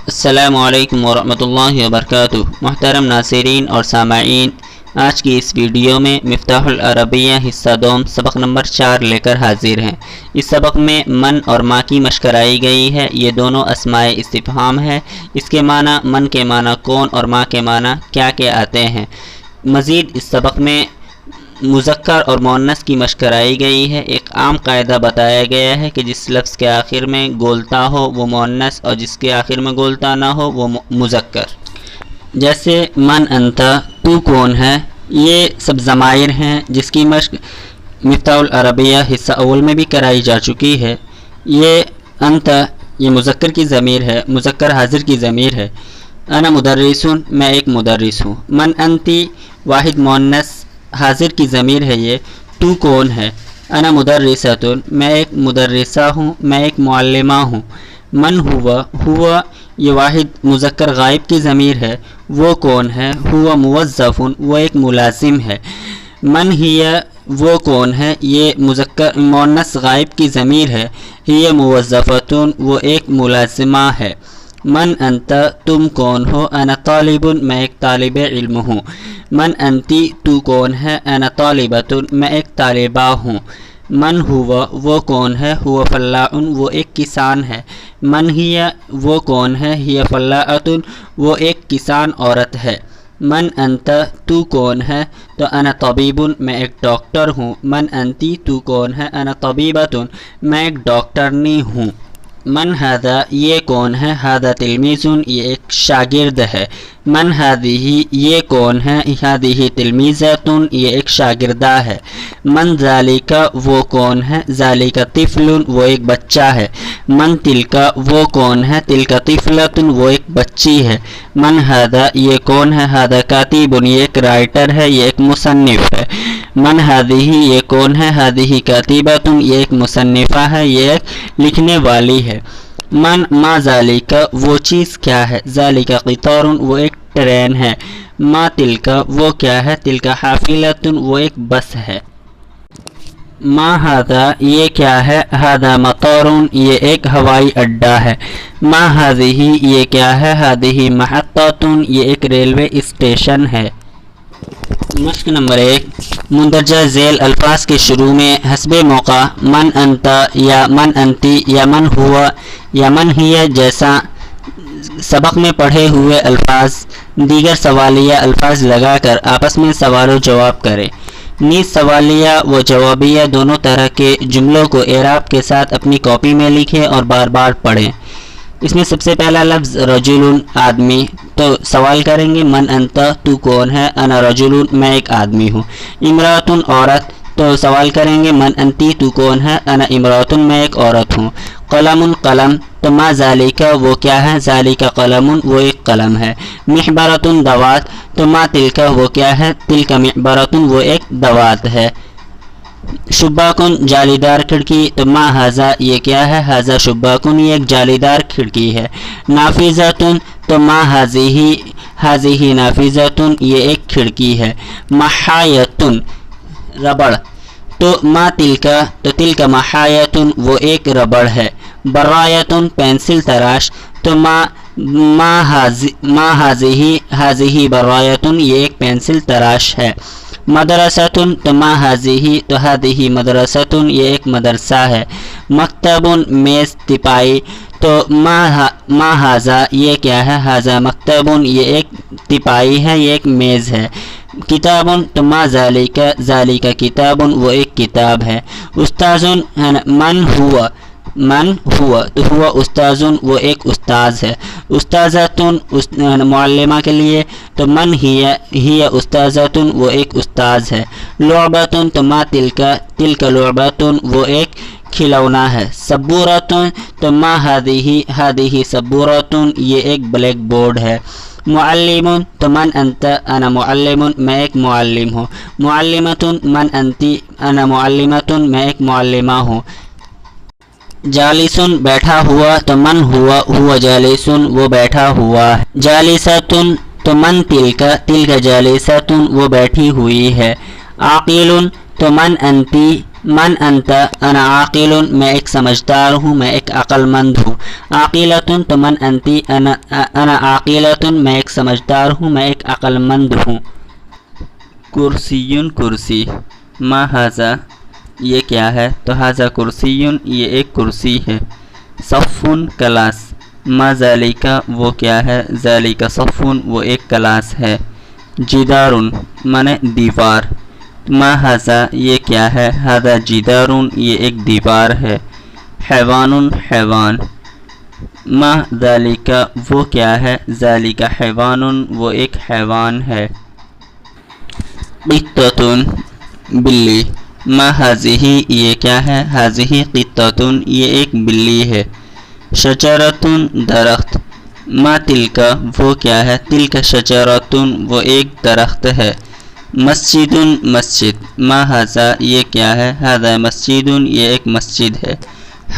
السلام علیکم ورحمۃ اللہ وبرکاتہ۔ محترم ناظرین اور سامعین، آج کی اس ویڈیو میں مفتاح العربیہ حصہ دوم سبق نمبر 4 لے کر حاضر ہیں۔ اس سبق میں من اور ما کی مشق کرائی گئی ہے۔ یہ دونوں اسماء استفہام ہے۔ اس کے معنی من کے معنی کون اور ما کے معنی کیا آتے ہیں۔ مزید اس سبق میں مذکر اور مؤنث کی مشق کرائی گئی ہے۔ ایک عام قاعدہ بتایا گیا ہے کہ جس لفظ کے آخر میں گولتا ہو وہ مؤنث اور جس کے آخر میں گولتا نہ ہو وہ مذکر۔ جیسے من انت، تو کون ہے، یہ سب ضمائر ہیں جس کی مشق مفتاح العربیہ حصہ اول میں بھی کرائی جا چکی ہے۔ یہ انت یہ مذکر کی ضمیر ہے، مذکر حاضر کی ضمیر ہے۔ انا مدرسون، میں ایک مدرس ہوں۔ من انتی واحد مؤنث حاضر کی ضمیر ہے یہ۔ تو کون ہے؟ انا مدرسۃن، میں ایک مدرسہ ہوں، میں ایک معلمہ ہوں۔ من ہوا یہ واحد مذکر غائب کی ضمیر ہے۔ وہ کون ہے؟ ہوا موظفن، وہ ایک ملازم ہے۔ من ہی وہ کون ہے؟ یہ مذکر مؤنث غائب کی ضمیر ہے۔ ہی موظفتن، وہ ایک ملازمہ ہے۔ من انت، تم کون ہو؟ انا طالب، میں ایک طالب علم ہوں۔ من انتی، تو کون ہے؟ انا طالبۃ، میں ایک طالبہ ہوں۔ من ہوا وہ کون ہے؟ ہوا فلاح، وہ ایک کسان ہے۔ من ہی وہ کون ہے؟ ہی فلاحۃ، وہ ایک کسان عورت ہے۔ من انت، تو کون ہے؟ تو انا طبیب، میں ایک ڈاکٹر ہوں۔ من انتی، تو کون ہے؟ انا طبیبۃ، میں ایک ڈاکٹرنی ہوں۔ من ھذا، یہ کون ہے؟ ھذا تلمیذ، یہ ایک شاگرد ہے۔ من ھذہ، یہ کون ہے؟ ھذہ تلمیذۃ، یہ ایک شاگردہ ہے۔ من ذالک، وہ کون ہے؟ ذالک طفل، وہ ایک بچہ ہے۔ من تلک، وہ کون ہے؟ تلک طفلۃ، وہ ایک بچی ہے۔ من ھذا، یہ کون ہے؟ ھذا کاتب، یہ ایک رائٹر ہے، یہ ایک مصنف ہے۔ من ھذہ، یہ کون ہے؟ ھذہ کاتبۃ، یہ ایک مصنفہ ہے، یہ ایک لکھنے والی ہے۔ من ما ذالک، وہ چیز کیا ہے؟ ذالک قطار، وہ ایک ٹرین ہے۔ ما تلک، وہ کیا ہے؟ تلک حافلۃ، وہ ایک بس ہے۔ ما ھذا، یہ کیا ہے؟ ھذا مطار، یہ ایک ہوائی اڈہ ہے۔ ما ھذہ، یہ کیا ہے؟ ھذہ محطۃ، یہ ایک ریلوے اسٹیشن ہے۔ مشق نمبر 1، مندرجہ ذیل الفاظ کے شروع میں حسب موقع من انت یا من انتی یا من ہوا یا من ہی جیسا سبق میں پڑھے ہوئے الفاظ دیگر سوالیہ الفاظ لگا کر آپس میں سوال و جواب کریں۔ نیز سوالیہ و جوابیہ دونوں طرح کے جملوں کو اعراب کے ساتھ اپنی کاپی میں لکھیں اور بار بار پڑھیں۔ اس میں سب سے پہلا لفظ رجل، آدمی، تو سوال کریں گے من انت، تو کون ہے؟ انا رجل، میں ایک آدمی ہوں۔ امرأۃ، عورت، تو سوال کریں گے من انتی، تو کون ہے؟ انا امرأۃ، میں ایک عورت ہوں۔ قلم، قلم، تو ما ذالک، وہ کیا ہے؟ ذالک قلم، وہ ایک قلم ہے۔ محبرۃ، دوات، تو ما تلک، وہ کیا ہے؟ تلک محبرۃ، وہ ایک دوات ہے۔ شباکن، جالیدار کھڑکی، تو ما ھذا، یہ کیا ہے؟ ھذا شباکن، یہ ایک جالیدار کھڑکی ہے۔ نافذۃ، تو ما ھذہ نافذۃ، یہ ایک کھڑکی ہے۔ محایۃ، ربڑ، تو ما تلک، تو تلک محایۃ، وہ ایک ربڑ ہے۔ برایۃ، پینسل تراش، تو ما ھذہ برایۃ، یہ ایک پینسل تراش ہے۔ مدرسۃ، تو ما ھذہ، تو ھذہ مدرسۃ، یہ ایک مدرسہ ہے۔ مکتب، میز تپائی، تو ما ھذا، یہ کیا ہے؟ ھذا مکتب، یہ ایک تپائی ہے، یہ ایک میز ہے۔ کتاب، تو ما ذالک، ذالک کتاب، وہ ایک کتاب ہے۔ استاذ، من ہوا، تو ہوا استاذ، وہ ایک استاذ ہے۔ استاذۃ، معلمہ کے لیے، تو من ہی استاذۃ، وہ ایک استاذ ہے۔ لعبۃ، تو ما تلک، تلک لعبۃ، وہ ایک کھلونا ہے۔ سبورۃ، تو ما ھذہ سبورۃ، یہ ایک بلیک بورڈ ہے۔ معلم، تو من انت، انا معلم، میں ایک معلم ہوں۔ معلمۃ، من انتی، انا معلمۃ، میں ایک معلمہ ہوں۔ جالس، بیٹھا ہوا، تو من ہوا جالس، وہ بیٹھا ہوا ہے۔ جالسۃ، تو من تلک، تلک جالسۃ، وہ بیٹھی ہوئی ہے۔ عاقل، تو من انتی، من انت انا عاقل میں ایک سمجھدار ہوں میں ایک عقل مند ہوں. عاقلۃ تو من انتی انا عاقلۃ میں ایک سمجھدار ہوں میں ایک عقل مند ہوں. کرسی کرسی. ما ھذا یہ کیا ہے؟ تو ھذا کرسی یہ ایک کرسی ہے. صف کلاس. ما ذالک وہ کیا ہے؟ ذالک صف وہ ایک کلاس ہے. جدار مانے دیوار. ما ھذا یہ کیا ہے؟ ھذا جدار یہ ایک دیوار ہے. حیوان حیوان. ما ذالک وہ کیا ہے؟ ذالک حیوان وہ ایک حیوان ہے. قطۃ بلی. ما ھذہ یہ کیا ہے؟ ھذہ قطۃ یہ ایک بلی ہے. شجرۃ درخت. ما تلک وہ کیا ہے؟ تلک شجرۃ وہ ایک درخت ہے. مسجد مسجد. ما ھذا یہ کیا ہے؟ ھذا مسجد یہ ایک مسجد ہے.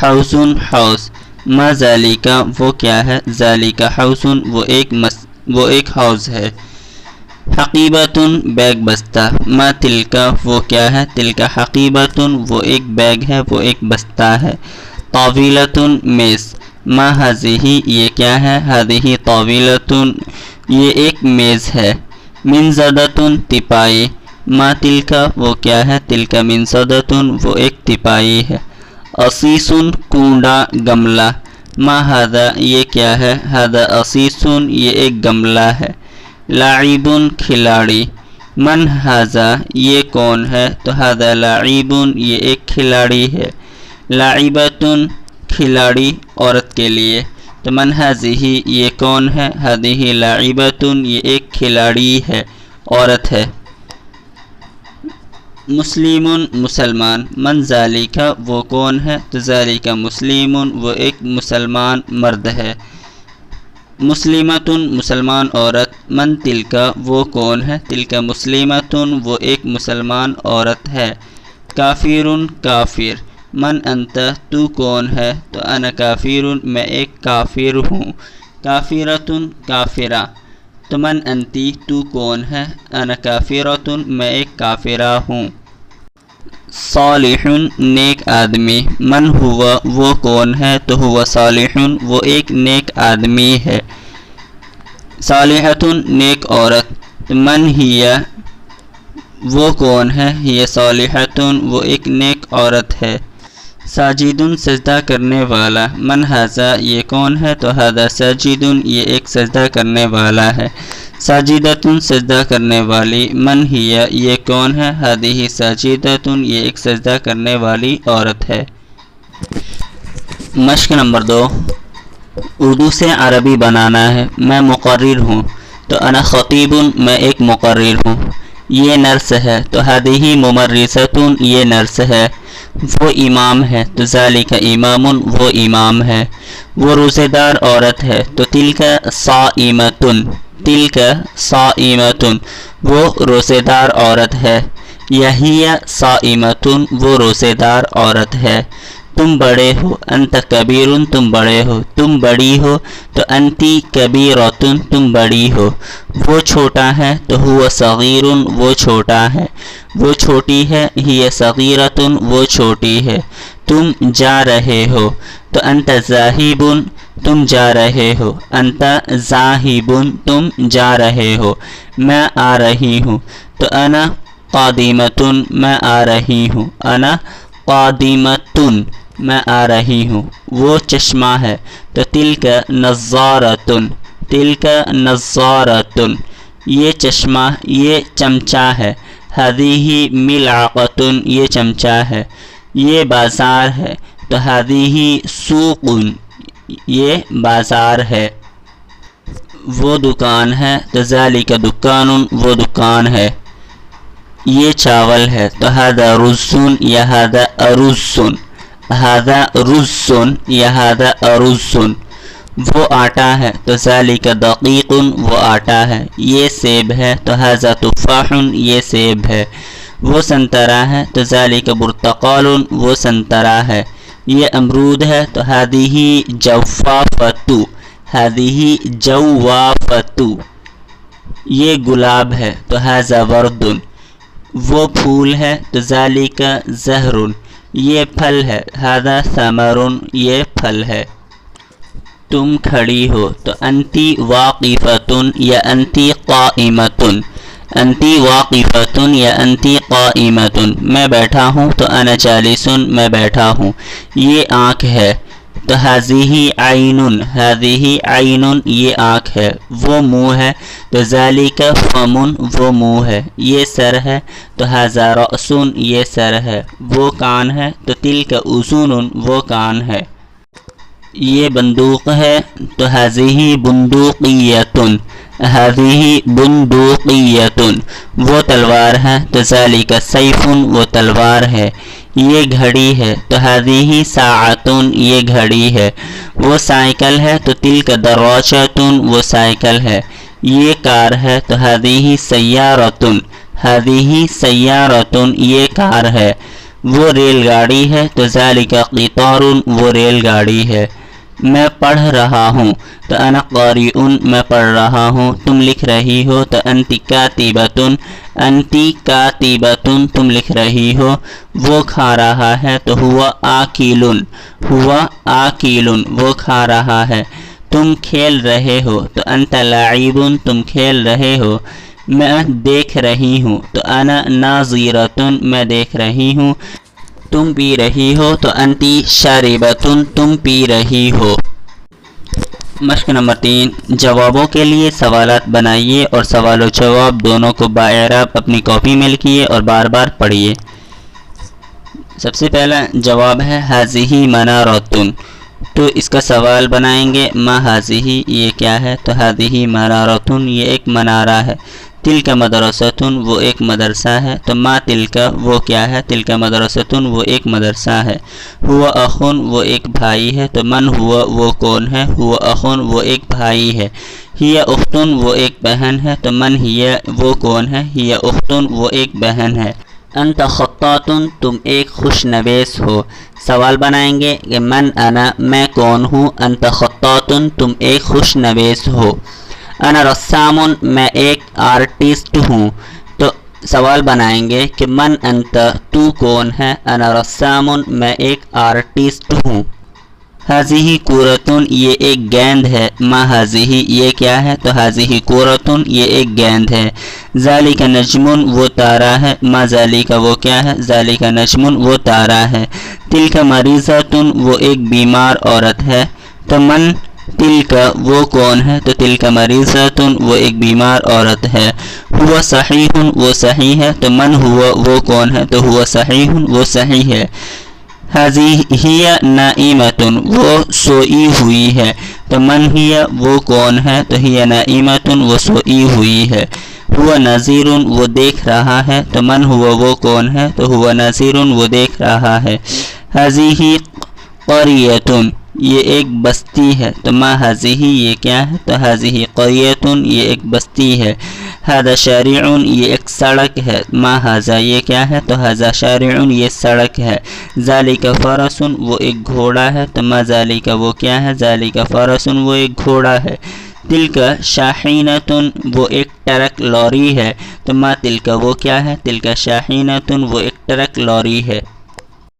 حوض حوض. ما ذالک وہ کیا ہے؟ ذالک حوض وہ ایک حوض ہے. حقیبۃ بیگ بستہ. ما تلک وہ کیا ہے؟ تلک حقیبۃ وہ ایک بیگ ہے وہ ایک بستہ ہے. طاولۃ میز. ما ھذہ یہ کیا ہے؟ ھذہ طاولۃ یہ ایک میز ہے. منضدۃ تپائی. ما تلک وہ کیا ہے؟ تلک منضدۃ وہ ایک تپائی ہے. عصیص کنڈا گملہ. ما ھذا یہ کیا ہے؟ ھذا عصیص یہ ایک گملہ ہے. لاعب کھلاڑی. من ھذا یہ کون ہے؟ تو ھذا لاعب یہ ایک کھلاڑی ہے. لاعبۃ کھلاڑی عورت کے لیے. تو من ھذہ یہ کون ہے؟ ھذہ لاعبۃ یہ ایک کھلاڑی ہے عورت ہے. مسلم مسلمان. من ذالک وہ کون ہے؟ تو ذالک مسلم وہ ایک مسلمان مرد ہے. مسلمۃ مسلمان عورت. من تلک وہ کون ہے؟ تلک مسلمۃ وہ ایک مسلمان عورت ہے. کافر کافر. من انت تو کون ہے؟ تو انا کافر میں ایک کافر ہوں. کافرۃ کافرہ. تو من انتی تو کون ہے؟ انا کافرۃ میں ایک کافرہ ہوں. صالح نیک آدمی. من ہوا وہ کون ہے؟ تو ہوا صالح وہ ایک نیک آدمی ہے. صالحۃ نیک عورت. من ہی وہ کون ہے؟ یہ صالحۃ وہ ایک نیک عورت ہے. ساجد سجدہ کرنے والا. من ھذا یہ کون ہے؟ تو ھذا ساجد یہ ایک سجدہ کرنے والا ہے. ساجدۃ سجدہ کرنے والی. من ہی یہ کون ہے؟ ھذہ ساجدۃ یہ ایک سجدہ کرنے والی عورت ہے. مشق نمبر 2. اردو سے عربی بنانا ہے. میں مقرر ہوں. تو انا خطیب میں ایک مقرر ہوں. یہ نرس ہے. تو ھذہ ممرسۃ یہ نرس ہے. وہ امام ہے. تو ذالک امام وہ امام ہے. وہ روزے دار عورت ہے. تو تلک صائمۃ تلک صائمۃ وہ روزے دار عورت ہے. یہی صائمۃ وہ روزے دار عورت ہے. تم بڑے ہو. انت کبیر تم بڑے ہو. تم بڑی ہو. تو انتی کبیرۃ تم بڑی ہو. وہ چھوٹا ہے. تو ہوا صغیر وہ چھوٹا ہے. وہ چھوٹی ہے. ہی صغیرۃ وہ چھوٹی ہے. تم جا رہے ہو. تو انت ذاہب تم جا رہے ہو. انت ذاہب تم جا رہے ہو. میں آ رہی ہوں. تو انا قادمۃ میں آ رہی ہوں. انا قادمۃ میں آ رہی ہوں. وہ چشمہ ہے. تو تلک نظارۃ تلک نظارۃ یہ چشمہ یہ چمچہ ہے. ھذہ ملعقۃ یہ چمچہ ہے. یہ بازار ہے. تو ھذہ سوق یہ بازار ہے. وہ دکان ہے. تو ذالک دکان وہ دکان ہے. یہ چاول ہے. تو ھذا رز یا ھذا ارز. ھذا رز یا ھذا ارز. وہ آٹا ہے. تو ذالک دقیق وہ آٹا ہے. یہ سیب ہے. تو ھذا تفاح یہ سیب ہے. وہ سنترا ہے. تو ذالک برتقال وہ سنترا ہے. یہ امرود ہے. تو ھذہ جوافۃ ھذہ جوافۃ یہ گلاب ہے. تو ھذا ورد وہ پھول ہے. تو ذالک زہر یہ پھل ہے، ھذا ثمر یہ پھل ہے۔ تم کھڑی ہو تو انتی واقفتن یا انتی قائمتن، انتی واقفتن یا انتی قائمتن۔ میں بیٹھا ہوں تو انا جالسن میں بیٹھا ہوں۔ یہ آنکھ ہے تو ھذہ عین، ھذہ عین یہ آنکھ ہے۔ وہ منہ ہے تو ذالک فم وہ منہ ہے۔ یہ سر ہے تو ھذا رأس یہ سر ہے۔ وہ کان ہے تو تلک اذن وہ کان ہے۔ یہ بندوق ہے تو ھذہ بندوقیۃ، ھذہ بندوقیۃ۔ وہ تلوار ہے تو ذالک سیف وہ تلوار ہے۔ یہ گھڑی ہے تو ھذہ ساعۃ یہ گھڑی ہے۔ وہ سائیکل ہے تو تلک دراجۃ وہ سائیکل ہے۔ یہ کار ہے تو ھذہ سیارۃ، ھذہ سیارۃ یہ کار ہے۔ وہ ریل گاڑی ہے تو ذالک قطار وہ ریل گاڑی ہے۔ میں پڑھ رہا ہوں تو انا قارئ میں پڑھ رہا ہوں۔ تم لکھ رہی ہو تو انتی کاتبۃ، انتی کاتبۃ تم لکھ رہی ہو۔ وہ کھا رہا ہے تو ہوا آکل، ہوا آکل وہ کھا رہا ہے۔ تم کھیل رہے ہو تو انت لاعب تم کھیل رہے ہو۔ میں دیکھ رہی ہوں تو انا ناظرۃ میں دیکھ رہی ہوں۔ تم پی رہی ہو تو انتی شاربۃ تم پی رہی ہو۔ مشق نمبر 3، جوابوں کے لیے سوالات بنائیے اور سوال و جواب دونوں کو باعراب اپنی کاپی میں لکھیے اور بار بار پڑھیے۔ سب سے پہلا جواب ہے ھذہ منارۃ، تو اس کا سوال بنائیں گے ما ھذہ یہ کیا ہے، تو ھذہ منارۃ یہ ایک منارہ ہے۔ تلک مدرسۃ وہ ایک مدرسہ ہے، تو ما تلک وہ کیا ہے، تلک مدرسۃ وہ ایک مدرسہ ہے۔ ہوا اخ وہ ایک بھائی ہے، تو من ہوا وہ کون ہے، ہوا اخ وہ ایک بھائی ہے۔ ہی اخت وہ ایک بہن ہے، تو من ہی وہ کون ہے، ہی اخت وہ ایک بہن ہے۔ انت خطاط تم ایک خوش نویس ہو۔ سوال بنائیں گے کہ من انا میں کون ہوں، انت خطاط تم ایک خوش نویس ہو۔ انا رسام میں ایک آرٹسٹ ہوں، تو سوال بنائیں گے کہ من انت تو کون ہے، انا رسام میں ایک آرٹسٹ ہوں۔ ھذہ کرۃ یہ ایک گیند ہے، ما ھذہ یہ کیا ہے، تو ھذہ کرۃ یہ ایک گیند ہے۔ ذالک نجم وہ تارہ ہے، ما ذالک وہ کیا ہے، ذالک نجم وہ تارہ ہے۔ تلک مریضۃ وہ ایک بیمار عورت ہے، تو من تلک وہ کون ہے، تو تلک مریضۃ وہ ایک بیمار عورت ہے۔ ہوا صحیح وہ صحیح ہے، تو من ہوا وہ کون ہے، تو ہوا صحیح وہ صحیح ہے۔ ھذہ ہی نائمۃ وہ سوئی ہوئی ہے، تو من ہی وہ کون ہے، تو ہی نائمۃ وہ سوئی ہوئی ہے۔ ہوا نذیر وہ دیکھ رہا ہے، تو من ہوا وہ کون ہے، تو ہوا نذیر وہ دیکھ رہا ہے۔ ھذہ قریۃ یہ ایک بستی ہے، تو ما ھذہ یہ کیا ہے، تو ھذہ قریۃ یہ ایک بستی ہے۔ ھذا شارع یہ ایک سڑک ہے، ما ھذا یہ کیا ہے، تو ھذا شارع یہ سڑک ہے۔ ذالک فرس وہ ایک گھوڑا ہے، تو ما ذالک وہ کیا ہے، ذالک فرس وہ ایک گھوڑا ہے۔ تلک شاحینۃ وہ ایک ٹرک لوری ہے، تو ما تلک وہ کیا ہے، تلک شاحینۃ وہ ایک ٹرک لوری ہے۔